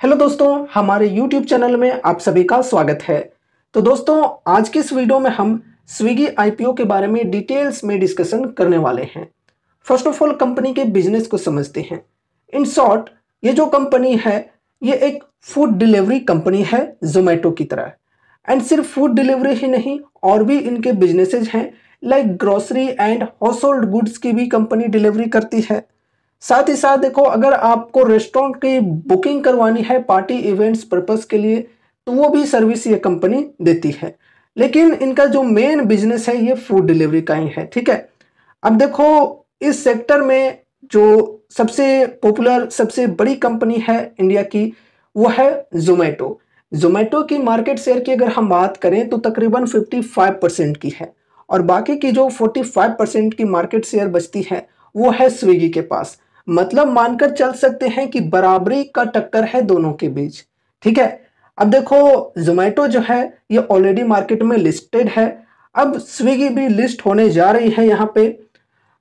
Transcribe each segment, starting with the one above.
Hello दोस्तों, हमारे YouTube channel में आप सभी का स्वागत है। तो दोस्तों, आज की इस वीडियो में हम स्विगी आईपीओ के बारे में डिटेल्स में डिस्कशन करने वाले हैं। फर्स्ट ऑफ ऑल कंपनी के बिजनेस को समझते हैं। इन शॉर्ट, ये जो कंपनी है ये एक फूड डिलीवरी कंपनी है जोमेटो की तरह। एंड सिर्फ फूड डिलीवरी ही नहीं, और भी इनके बिजनेसेस हैं like grocery and house hold goods की भी कंपनी डिलीवरी करती है। साथ ही साथ देखो, अगर आपको रेस्टोरेंट की बुकिंग करवानी है पार्टी इवेंट्स पर्पस के लिए तो वो भी सर्विस ये कंपनी देती है। लेकिन इनका जो मेन बिजनेस है ये फूड डिलीवरी का ही है। ठीक है, अब देखो इस सेक्टर में जो सबसे पॉपुलर सबसे बड़ी कंपनी है इंडिया की वो है जोमेटो। जोमेटो की मार्केट शेयर की अगर हम बात करें तो तकरीबन 55% की है, और बाकी की जो 45% की मार्केट शेयर बचती है वो है स्विगी के पास। मतलब मानकर चल सकते हैं कि बराबरी का टक्कर है दोनों के बीच। ठीक है, अब देखो जोमेटो जो है ये ऑलरेडी मार्केट में लिस्टेड है। अब स्विगी भी लिस्ट होने जा रही है यहाँ पे,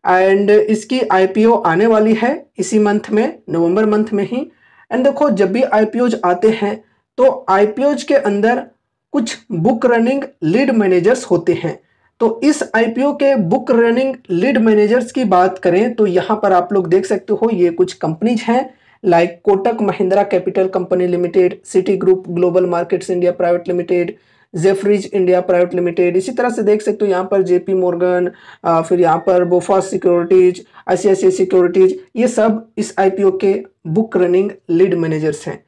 एंड इसकी आईपीओ आने वाली है इसी मंथ में, नवंबर मंथ में ही। एंड देखो जब भी आईपीओज आते हैं तो आईपीओज के अंदर कुछ बुक रनिंग लीड मैनेजर्स होते हैं। तो इस आईपीओ के बुक रनिंग लीड मैनेजर्स की बात करें तो यहाँ पर आप लोग देख सकते हो ये कुछ कंपनीज हैं like Kotak Mahindra capital company limited, city group global markets India private limited, Jefferies India private limited. इसी तरह से देख सकते हो यहाँ पर जेपी मॉर्गन, फिर यहाँ पर बोफास सिक्योरिटीज, आईसीआईसीआई सिक्योरिटीज, ये सब इस आईपीओ के बुक रनिंग लीड मैनेजर्स हैं।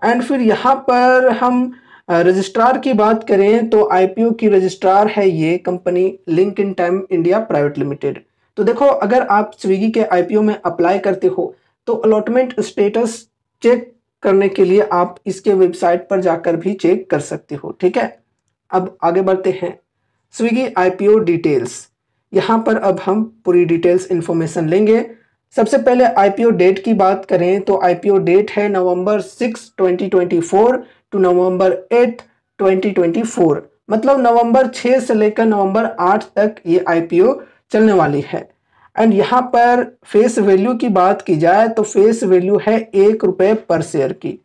एंड फिर यहाँ पर हम रजिस्ट्रार की बात करें तो आईपीओ की रजिस्ट्रार है ये company link in time India private limited. तो देखो अगर आप स्विगी के आईपीओ में अप्लाई करते हो तो अलॉटमेंट स्टेटस चेक करने के लिए आप इसके वेबसाइट पर जाकर भी चेक कर सकते हो। ठीक है, अब आगे बढ़ते हैं। स्विगी आईपीओ डिटेल्स, यहाँ पर अब हम पूरी डिटेल्स इंफॉर्मेशन लेंगे। सबसे पहले आईपीओ डेट की बात करें तो आईपीओ डेट है नवंबर 6, 2024 टू नवंबर 8, 2024। मतलब नवंबर 6 से लेकर नवंबर 8 तक ये आईपीओ चलने वाली है। एंड यहाँ पर फेस वैल्यू की बात की जाए तो फेस वैल्यू है ₹1 पर शेयर की।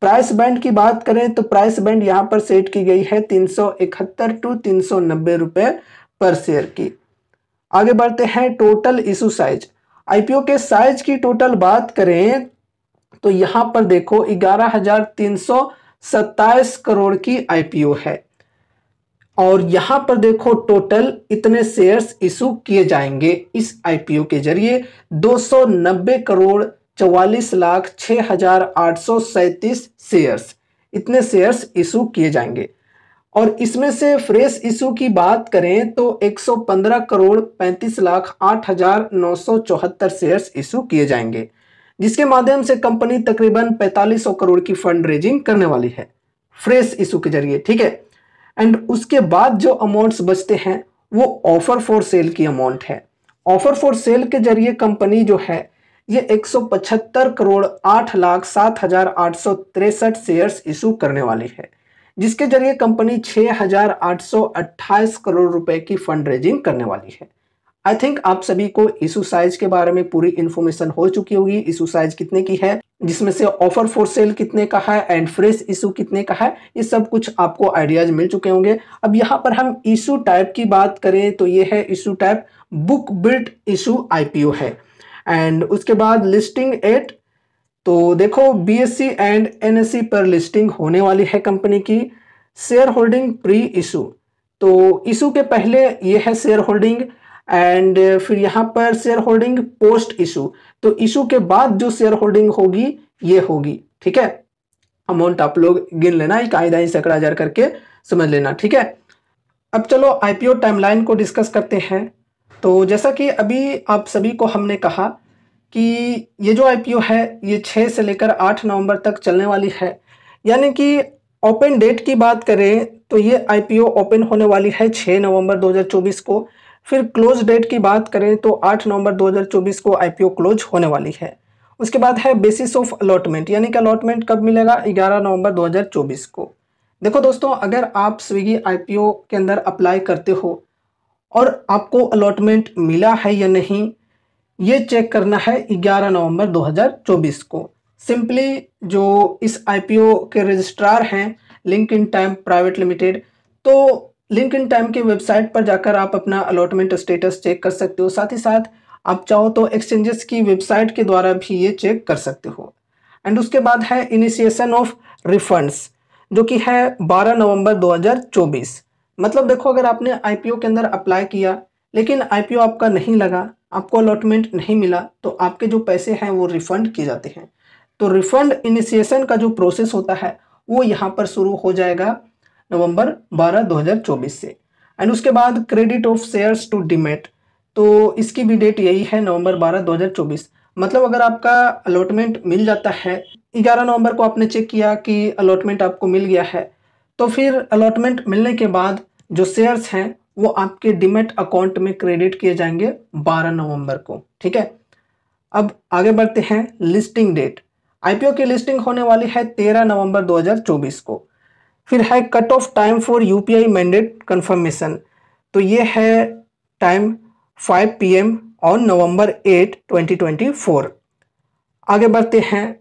प्राइस बैंड की बात करें तो प्राइस बैंड यहाँ पर सेट की गई है 371 टू 390 रुपए पर शेयर की। आगे बढ़ते हैं टोटल इशू साइज। आईपीओ के साइज की टोटल बात करें तो यहाँ पर देखो 11,327 करोड़ की आईपीओ है, और यहाँ पर देखो टोटल इतने शेयर्स इशू किए जाएंगे इस आईपीओ के जरिए 290 करोड़ 44,06,837 शेयर्स, इतने शेयर्स इशू किए जाएंगे। और इसमें से फ्रेश इशू की बात करें तो 115 करोड़ 35,08,974 शेयर्स इशू किए जाएंगे, जिसके माध्यम से कंपनी तकरीबन 4500 करोड़ की फंड रेजिंग करने वाली है फ्रेश इशू के जरिए। ठीक है, एंड उसके बाद जो अमाउंट्स बचते हैं वो ऑफर फॉर सेल की अमाउंट है। ऑफर फॉर सेल के जरिए कंपनी जो है ये 175 करोड़ 8,07,863 शेयर्स इशू करने वाली है, जिसके जरिए कंपनी 6,828 करोड़ रुपए की फंड रेजिंग करने वाली है। आई थिंक आप सभी को इशू साइज के बारे में पूरी इंफॉर्मेशन हो चुकी होगी। इशू साइज कितने की है, जिसमें से ऑफर फॉर सेल कितने का है एंड फ्रेश इशू कितने का है, ये सब कुछ आपको आइडियाज मिल चुके होंगे। अब यहाँ पर हम इशू टाइप की बात करें तो ये है issue type book build issue IPO है। एंड उसके बाद लिस्टिंग एट, तो देखो बीएससी एंड एनएससी पर लिस्टिंग होने वाली है कंपनी की। शेयर होल्डिंग प्री इशू, तो इशू के पहले ये है शेयर होल्डिंग, एंड फिर यहाँ पर शेयर होल्डिंग पोस्ट इशू, तो इशू के बाद जो शेयर होल्डिंग होगी ये होगी। ठीक है, अमाउंट आप लोग गिन लेना, एक आधा सैकड़ा हजार करके समझ लेना। ठीक है, अब चलो आईपीओ टाइमलाइन को डिस्कस करते हैं। तो जैसा कि अभी आप सभी को हमने कहा कि ये जो आईपीओ है ये 6 से लेकर 8 नवंबर तक चलने वाली है। यानी कि ओपन डेट की बात करें तो ये आईपीओ ओपन होने वाली है 6 नवंबर 2024 को। फिर क्लोज डेट की बात करें तो 8 नवंबर 2024 को आईपीओ क्लोज होने वाली है। उसके बाद है बेसिस ऑफ अलॉटमेंट, यानी कि अलॉटमेंट कब मिलेगा, 11 नवंबर 2024 को। देखो दोस्तों, अगर आप स्विगी आईपीओ के अंदर अप्लाई करते हो और आपको अलॉटमेंट मिला है या नहीं, ये चेक करना है 11 नवंबर 2024 को। सिंपली जो इस आईपीओ के रजिस्ट्रार हैं link in time private limited, तो लिंक इन टाइम के वेबसाइट पर जाकर आप अपना अलॉटमेंट स्टेटस चेक कर सकते हो। साथ ही साथ आप चाहो तो एक्सचेंजेस की वेबसाइट के द्वारा भी ये चेक कर सकते हो। एंड उसके बाद है इनिशिएशन ऑफ रिफंड्स, जो कि है 12 नवंबर 2024। मतलब देखो, अगर आपने आईपीओ के अंदर अप्लाई किया लेकिन आईपीओ आपका नहीं लगा, आपको अलॉटमेंट नहीं मिला, तो आपके जो पैसे हैं वो रिफंड किए जाते हैं। तो रिफंड इनिशिएशन का जो प्रोसेस होता है वो यहाँ पर शुरू हो जाएगा नवंबर 12 2024 से। एंड उसके बाद credit of shares to demat, तो इसकी भी डेट यही है नवंबर 12 2024। मतलब अगर आपका अलॉटमेंट मिल जाता है, 11 नवंबर को आपने चेक किया कि अलॉटमेंट आपको मिल गया है, तो फिर अलॉटमेंट मिलने के बाद जो शेयर्स हैं वो आपके डीमैट अकाउंट में क्रेडिट किए जाएंगे 12 नवंबर को। ठीक है, अब आगे बढ़ते हैं। लिस्टिंग डेट, आईपीओ की लिस्टिंग होने वाली है 13 नवंबर 2024 को। फिर है cut off time for UPI mandate confirmation, तो ये है टाइम 5 PM ऑन नवंबर 8 2024। आगे बढ़ते हैं,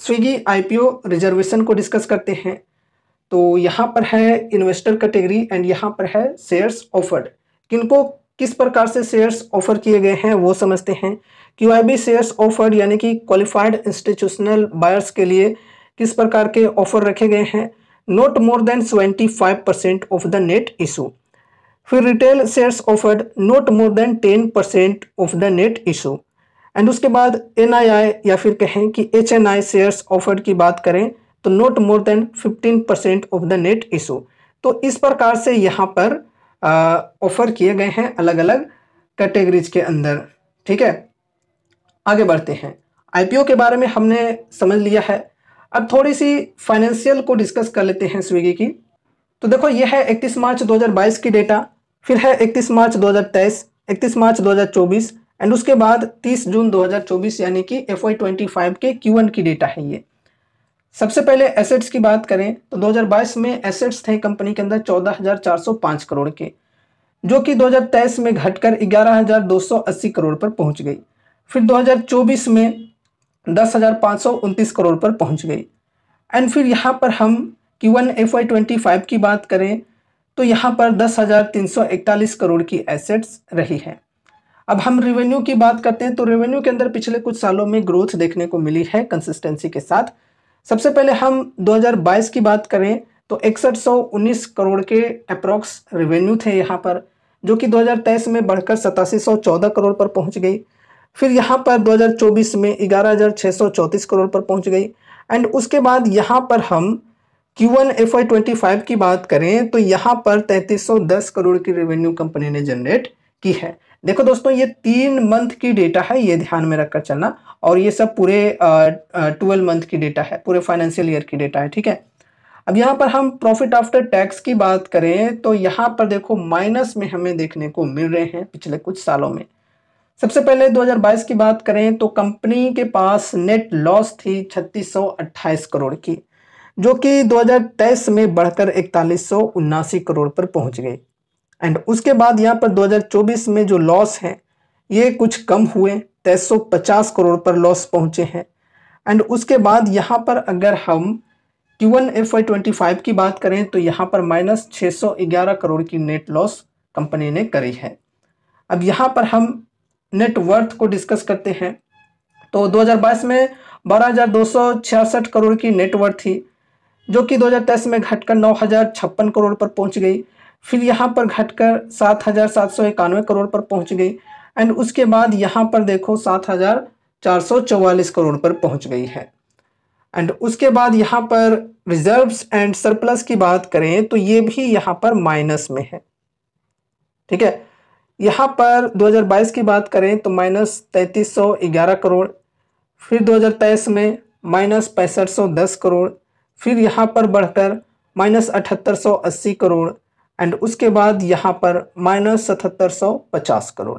स्विगी आईपीओ रिजर्वेशन को डिस्कस करते हैं। तो यहाँ पर है इन्वेस्टर कैटेगरी एंड यहाँ पर है शेयर्स ऑफर्ड। किनको किस प्रकार से शेयर्स ऑफर किए गए हैं वो समझते हैं। क्यूआईबी शेयर्स ऑफर्ड यानी कि क्वालिफाइड इंस्टीट्यूशनल बायर्स के लिए किस प्रकार के ऑफर रखे गए हैं, not more than 75% of the net issue. फिर retail shares offered not more than 10% of the net issue. And उसके बाद एनआईआई या फिर कहें कि एचएनआई शेयर्स ऑफर्ड की बात करें तो not more then 15% of the net issue. तो इस प्रकार से यहाँ पर ऑफर किए गए हैं अलग अलग कैटेगरीज के अंदर। ठीक है, आगे बढ़ते हैं। आईपीओ के बारे में हमने समझ लिया है, अब थोड़ी सी फाइनेंशियल को डिस्कस कर लेते हैं स्विगी की। तो देखो, ये है 31 मार्च 2022 की डेटा, फिर है 31 मार्च 2023, 31 मार्च 2024 एंड उसके बाद 30 जून 2024 यानी कि FY25 के Q1 की डेटा है ये। सबसे पहले एसेट्स की बात करें तो 2022 में एसेट्स थे कंपनी के अंदर 14,405 करोड़ के, जो कि 2023 में घटकर 11,280 करोड़ पर पहुंच गई। फिर 2024 में 10,529 करोड़ पर पहुंच गई। एंड फिर यहाँ पर हम Q1 FY25 की बात करें तो यहाँ पर 10,341 करोड़ की एसेट्स रही है। अब हम रेवेन्यू की बात करते हैं तो रेवेन्यू के अंदर पिछले कुछ सालों में ग्रोथ देखने को मिली है कंसिस्टेंसी के साथ। सबसे पहले हम 2022 की बात करें तो 6119 करोड़ के अप्रॉक्स रेवेन्यू थे यहाँ पर, जो कि 2023 में बढ़कर 8714 करोड़ पर पहुँच गई। फिर यहाँ पर 2024 में 11,634 करोड़ पर पहुँच गई। एंड उसके बाद यहाँ पर हम Q1 FY25 की बात करें तो यहाँ पर 3310 करोड़ की रेवेन्यू कंपनी ने जनरेट की है। देखो दोस्तों, ये 3 मंथ की डेटा है, ये ध्यान में रखकर चलना, और ये सब पूरे 12 मंथ की डेटा है, पूरे फाइनेंशियल ईयर की डेटा है। ठीक है, अब यहाँ पर हम प्रॉफिट आफ्टर टैक्स की बात करें तो यहाँ पर देखो माइनस में हमें देखने को मिल रहे हैं पिछले कुछ सालों में। सबसे पहले 2022 की बात करें तो कंपनी के पास नेट लॉस थी 3628 करोड़ की, जो कि 2023 में बढ़कर 4179 करोड़ पर पहुंच गई। एंड उसके बाद यहाँ पर 2024 में जो लॉस हैं ये कुछ कम हुए, 2350 करोड़ पर लॉस पहुंचे हैं। एंड उसके बाद यहाँ पर अगर हम Q1 FY25 की बात करें तो यहाँ पर माइनस 611 करोड़ की नेट लॉस कंपनी ने करी है। अब यहाँ पर हम नेट वर्थ को डिस्कस करते हैं तो 2022 में 12,266 करोड़ की नेट वर्थ थी, जो कि 2023 में घटकर 9,056 करोड़ पर पहुंच गई। फिर यहाँ पर घटकर 7,791 करोड़ पर पहुंच गई। एंड उसके बाद यहाँ पर देखो 7,444 करोड़ पर पहुंच गई है। एंड उसके बाद यहाँ पर रिजर्व्स एंड सरप्लस की बात करें तो ये भी यहाँ पर माइनस में है। ठीक है, यहाँ पर 2022 की बात करें तो माइनस 3311 करोड़, फिर 2023 में माइनस 6510 करोड़, फिर यहाँ पर बढ़कर माइनस 7880 करोड़ एंड उसके बाद यहाँ पर माइनस 7750 करोड़।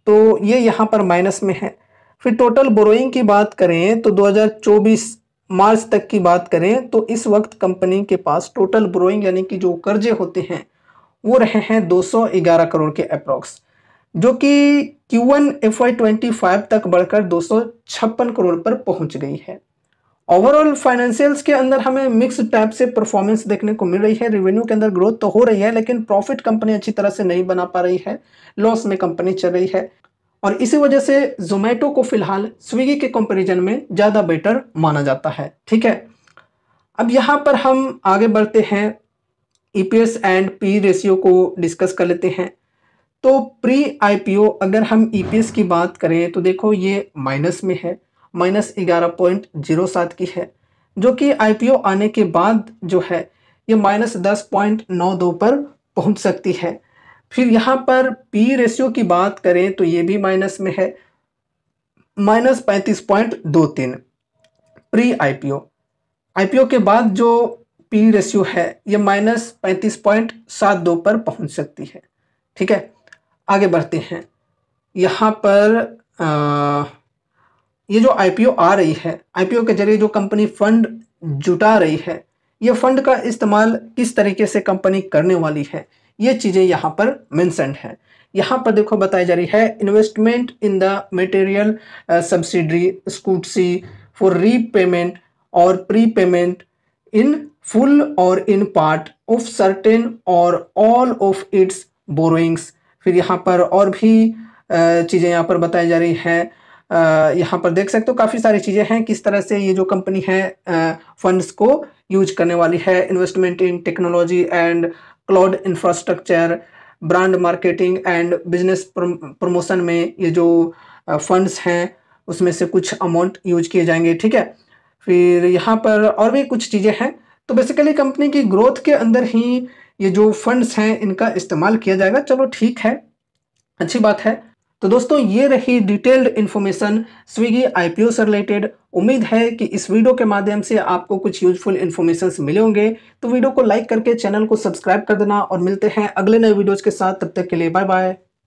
तो ये यहाँ पर माइनस में है। फिर टोटल बोरोइंग की बात करें तो 2024 मार्च तक की बात करें तो इस वक्त कंपनी के पास टोटल बोरोइंग यानी कि जो कर्जे होते हैं वो रहे हैं 211 करोड़ के अप्रॉक्स, जो कि Q1 FY25 तक बढ़कर 256 करोड़ पर पहुंच गई है। ओवरऑल फाइनेंशियल्स के अंदर हमें मिक्स टाइप से परफॉर्मेंस देखने को मिल रही है। रेवेन्यू के अंदर ग्रोथ तो हो रही है, लेकिन प्रॉफिट कंपनी अच्छी तरह से नहीं बना पा रही है, लॉस में कंपनी चल रही है। और इसी वजह से जोमेटो को फिलहाल स्विगी के कंपैरिजन में ज़्यादा बेटर माना जाता है। ठीक है, अब यहाँ पर हम आगे बढ़ते हैं, ईपीएस एंड पी रेशियो को डिस्कस कर लेते हैं। तो प्री आईपीओ अगर हम ईपीएस की बात करें तो देखो ये माइनस में है, -11.07 की है, जो कि आईपीओ आने के बाद जो है ये -10.92 पर पहुंच सकती है। फिर यहाँ पर पी रेशियो की बात करें तो ये भी माइनस में है, -35.23 प्री आईपीओ। आईपीओ के बाद जो पी रेशियो है ये -35.72 पर पहुंच सकती है। ठीक है, आगे बढ़ते हैं। यहाँ पर ये जो आईपीओ आ रही है, आईपीओ के जरिए जो कंपनी फंड जुटा रही है, ये फंड का इस्तेमाल किस तरीके से कंपनी करने वाली है, ये चीज़ें यहाँ पर मेंशन्ड है। यहाँ पर देखो बताई जा रही है, investment in the material subsidiary Scootsy for repayment और प्री पेमेंट इन फुल और इन पार्ट ऑफ सर्टेन और ऑल ऑफ इट्स बोरोइंग्स। फिर यहाँ पर और भी चीज़ें यहाँ पर बताई जा रही है। यहाँ पर देख सकते हो काफ़ी सारी चीज़ें हैं, किस तरह से ये जो कंपनी है फंड्स को यूज करने वाली है। Investment in technology and cloud infrastructure, brand marketing and business promotion में ये जो फंड्स हैं उसमें से कुछ अमाउंट यूज किए जाएंगे। ठीक है, फिर यहाँ पर और भी कुछ चीज़ें हैं। तो बेसिकली कंपनी की ग्रोथ के अंदर ही ये जो फंड्स हैं इनका इस्तेमाल किया जाएगा। चलो ठीक है, अच्छी बात है। तो दोस्तों ये रही डिटेल्ड इन्फॉर्मेशन स्विगी आईपीओ से रिलेटेड। उम्मीद है कि इस वीडियो के माध्यम से आपको कुछ यूजफुल इन्फॉर्मेशन मिले होंगे। तो वीडियो को लाइक करके चैनल को सब्सक्राइब कर देना और मिलते हैं अगले नए वीडियोज़ के साथ। तब तक के लिए बाय बाय।